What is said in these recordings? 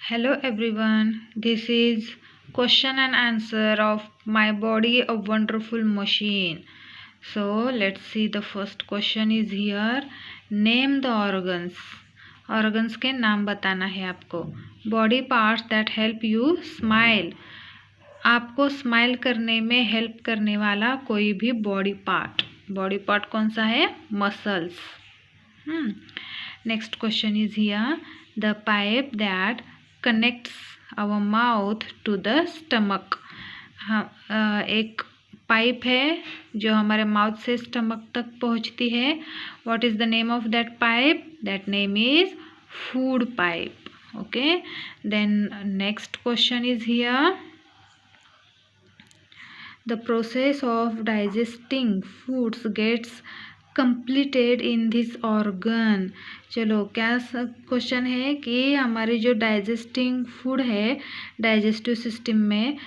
Hello everyone, this is question and answer of My Body a Wonderful Machine. So let's see, the first question is here. Name the organs. Organs के नाम बताना है आपको. Body parts that help you smile. आपको smile करने में help करने वाला कोई भी बॉडी पार्ट कौन सा है? Muscles. Next question is here. The pipe that connects our mouth to the stomach. एक पाइप है जो हमारे माउथ से स्टमक तक पहुंचती है. What is the name of that pipe? That name is food pipe. Okay, then next question is here. The process of digesting foods gets completed in this organ. चलो, क्या question है कि हमारी जो डाइजेस्टिंग फूड है digestive system में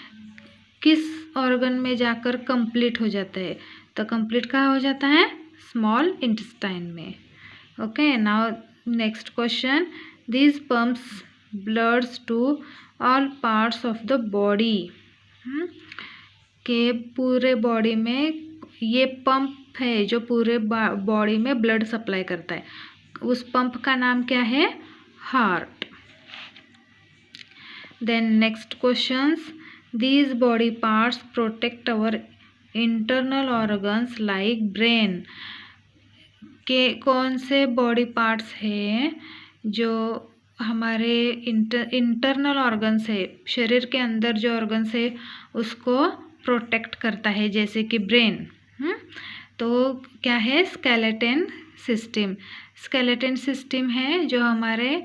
किस organ में जाकर कंप्लीट हो जाता है? तो कंप्लीट कहाँ हो जाता है? स्मॉल इंटेस्टाइन में. Okay, now next question. This pumps bloods to all parts of the body. के पूरे बॉडी में ये पंप है जो पूरे बॉडी में ब्लड सप्लाई करता है. उस पंप का नाम क्या है? Heart. Then next questions. These body parts protect our internal organs like brain. के कौन से बॉडी पार्ट्स हैं जो हमारे इंटरनल ऑर्गन्स है, शरीर के अंदर जो ऑर्गन्स है उसको प्रोटेक्ट करता है, जैसे कि ब्रेन. तो क्या है? Skeleton system. स्केलेटन सिस्टम है जो हमारे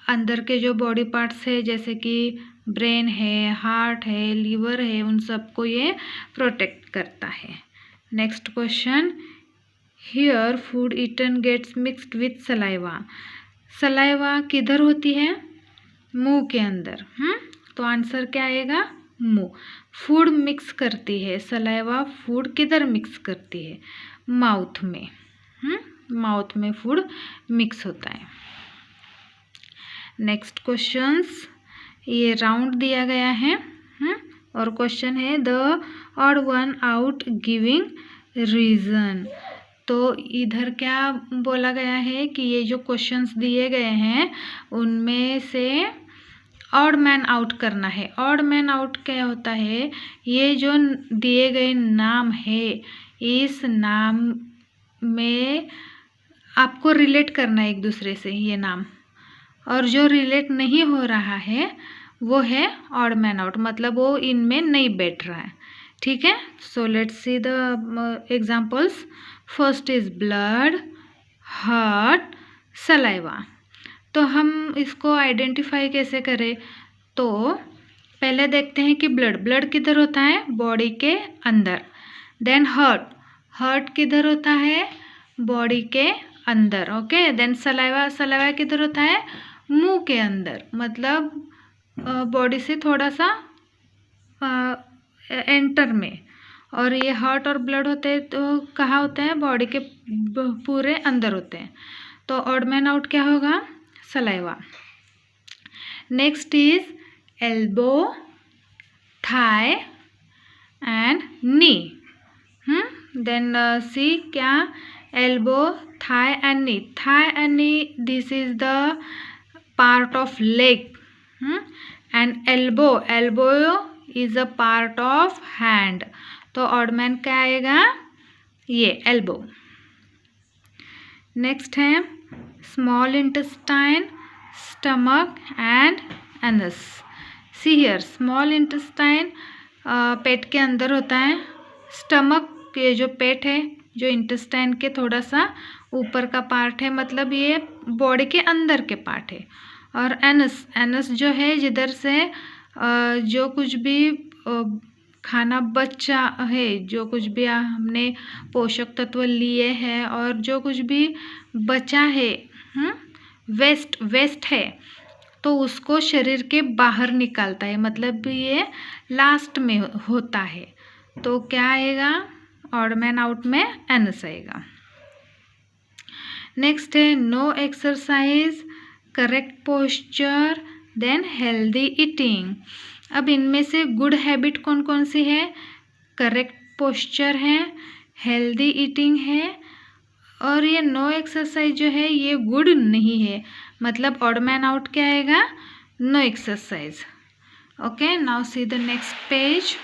अंदर के जो बॉडी पार्ट्स है जैसे कि ब्रेन है, हार्ट है, लीवर है, उन सबको ये प्रोटेक्ट करता है. Next question. Here food eaten gets mixed with saliva. Saliva किधर होती है? मुंह के अंदर. तो आंसर क्या आएगा? मुंह. फूड मिक्स करती है सलाइवा. फूड किधर मिक्स करती है? माउथ में. माउथ में फूड मिक्स होता है. Next questions. ये राउंड दिया गया है और क्वेश्चन है the odd one out giving reason. तो इधर क्या बोला गया है कि ये जो क्वेश्चंस दिए गए हैं उनमें से ऑड मैन आउट करना है. ऑड मैन आउट क्या होता है? ये जो दिए गए नाम है इस नाम में आपको रिलेट करना है एक दूसरे से ये नाम, और जो रिलेट नहीं हो रहा है वो है ऑड मैन आउट, मतलब वो इनमें नहीं बैठ रहा है. ठीक है, so let's see the examples. First is blood, heart, saliva. तो हम इसको आइडेंटिफाई कैसे करें? तो पहले देखते हैं कि ब्लड किधर होता है? बॉडी के अंदर. देन हार्ट किधर होता है? बॉडी के अंदर. ओके, देन सलाइवा किधर होता है? मुंह के अंदर, मतलब बॉडी से थोड़ा सा एंटर में. और ये हार्ट और ब्लड होते हैं तो कहाँ होते हैं? बॉडी के पूरे अंदर होते हैं. तो ऑड मैन आउट क्या होगा? Saliva. Next is elbow, thigh and knee. Then see क्या? Elbow, thigh and knee. Thigh and knee, this is the part of leg. And elbow is a part of hand. तो odd man क्या आएगा? ये elbow. Next है small intestine, stomach and anus. See here, small intestine पेट के अंदर होता है. स्टमक ये जो पेट है जो इंटेस्टाइन के थोड़ा सा ऊपर का पार्ट है, मतलब ये बॉडी के अंदर के पार्ट है. और एनस जो है जिधर से जो कुछ भी खाना बचा है, जो कुछ भी हमने पोषक तत्व लिए हैं और जो कुछ भी बचा है, वेस्ट है, तो उसको शरीर के बाहर निकालता है, मतलब ये लास्ट में होता है. तो क्या आएगा? ऑड मैन आउट में एनस आएगा. नेक्स्ट है no exercise, correct posture, then healthy eating. अब इनमें से गुड हैबिट कौन कौन सी है? करेक्ट पोस्चर है, हेल्दी ईटिंग है, और ये नो एक्सरसाइज जो है ये गुड नहीं है, मतलब ऑड मैन आउट क्या आएगा? No exercise. Okay, now see the next page.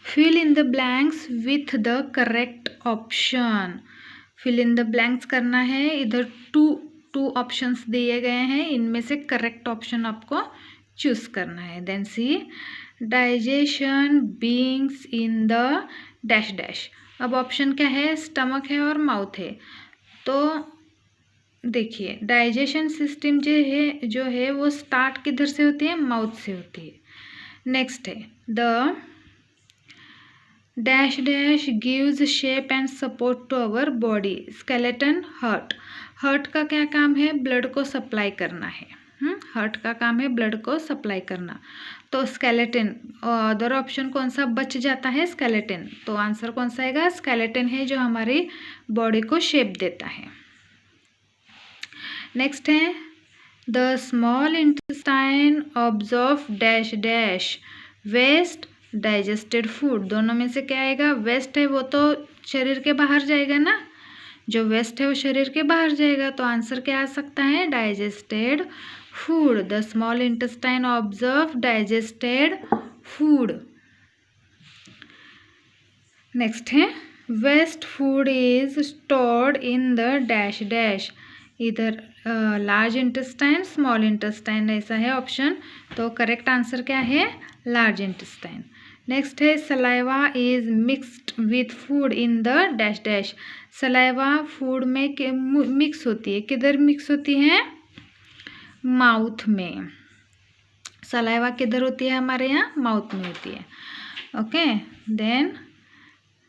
Fill in the blanks with the correct option. Fill in the blanks करना है, इधर टू ऑप्शंस दिए गए हैं, इनमें से करेक्ट ऑप्शन आपको चूज करना है। Then see digestion beings in the dash dash. अब ऑप्शन क्या है? स्टमक है और माउथ है। तो देखिए डाइजेशन सिस्टम जो है वो स्टार्ट किधर से होती है? माउथ से होती है। नेक्स्ट है the dash dash gives shape and support to our body. Skeleton heart. Heart का क्या काम है? ब्लड को सप्लाई करना है। हार्ट का काम है ब्लड को सप्लाई करना। तो स्केलेटन, अदर ऑप्शन कौन सा बच जाता है? स्केलेटन। तो आंसर कौन सा आएगा? स्केलेटन है जो हमारी बॉडी को शेप देता है। नेक्स्ट है the small intestine absorb dash dash waste digested food. दोनों में से क्या आएगा? वेस्ट है वो तो शरीर के बाहर जाएगा ना, जो वेस्ट है वो शरीर के बाहर जाएगा, तो आंसर क्या आ सकता है? Digested food. The small intestine observe digested food. Next है waste food is stored in the dash dash. इधर लार्ज इंटेस्टाइन, स्मॉल इंटेस्टाइन ऐसा है ऑप्शन, तो करेक्ट आंसर क्या है? Large intestine. नेक्स्ट है saliva is mixed with food in the dash dash. Saliva food में mix होती है, किधर मिक्स होती है? माउथ में। सलाइवा किधर होती है? हमारे यहाँ माउथ में होती है। ओके, देन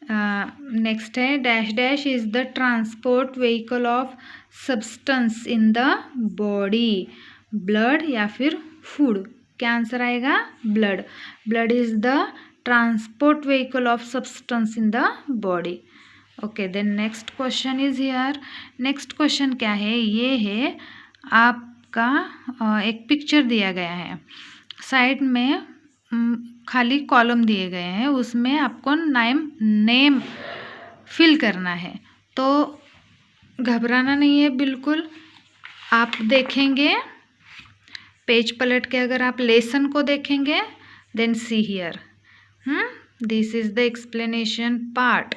नेक्स्ट है dash dash is the transport vehicle of substance in the body. Blood या फिर फूड? क्या आंसर आएगा? Blood. Blood is the transport vehicle of substance in the body. Okay, then next question is here. Next question क्या है? ये है आपका एक पिक्चर दिया गया है, साइड में खाली कॉलम दिए गए हैं, उसमें आपको नेम फिल करना है। तो घबराना नहीं है बिल्कुल। आप देखेंगे पेज पलट के, अगर आप लेसन को देखेंगे then see here this is the explanation part.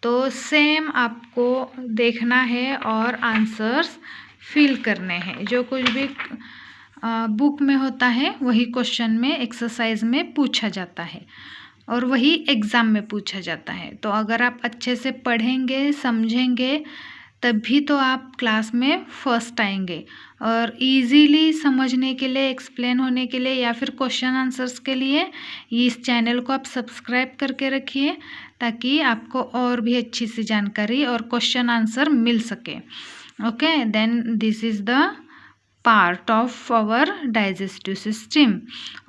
तो सेम आपको देखना है और आंसर्स फिल करने हैं। जो कुछ भी बुक में होता है वही क्वेश्चन में, एक्सरसाइज में पूछा जाता है और वही एग्ज़ाम में पूछा जाता है। तो अगर आप अच्छे से पढ़ेंगे, समझेंगे, तभी तो आप क्लास में फर्स्ट आएंगे। और इजीली समझने के लिए, एक्सप्लेन होने के लिए या फिर क्वेश्चन आंसर्स के लिए इस चैनल को आप सब्सक्राइब करके रखिए, ताकि आपको और भी अच्छी सी जानकारी और क्वेश्चन आंसर मिल सके। Okay, then this is the part of our digestive system.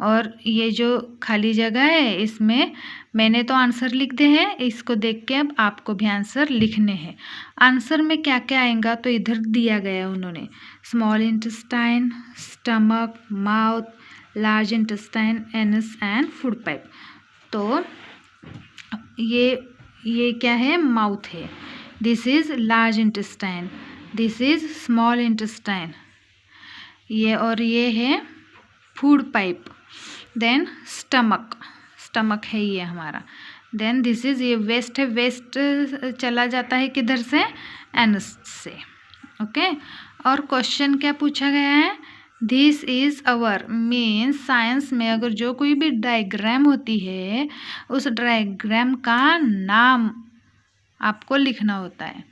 और ये जो खाली जगह है इसमें मैंने तो आंसर लिख दे हैं, इसको देख के अब आपको भी आंसर लिखने हैं। आंसर में क्या क्या आएगा तो इधर दिया गया उन्होंने, small intestine, stomach, mouth, large intestine, anus and food pipe. तो ये क्या है? माउथ है। This is large intestine, this is small intestine, ये और ये है फूड पाइप। देन स्टमक है ये हमारा। देन दिस इज़, ये वेस्ट है, वेस्ट चला जाता है किधर से? एनस से। ओके, और क्वेश्चन क्या पूछा गया है? This is our, means science में अगर जो कोई भी डायग्राम होती है उस डायग्राम का नाम आपको लिखना होता है।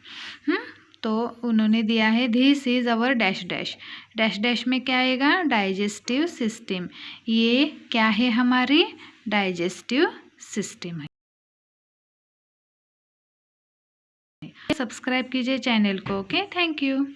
तो उन्होंने दिया है this is our dash dash. Dash dash में क्या आएगा? Digestive system. ये क्या है? हमारी डाइजेस्टिव सिस्टम है। सब्सक्राइब कीजिए चैनल को। Okay, thank you.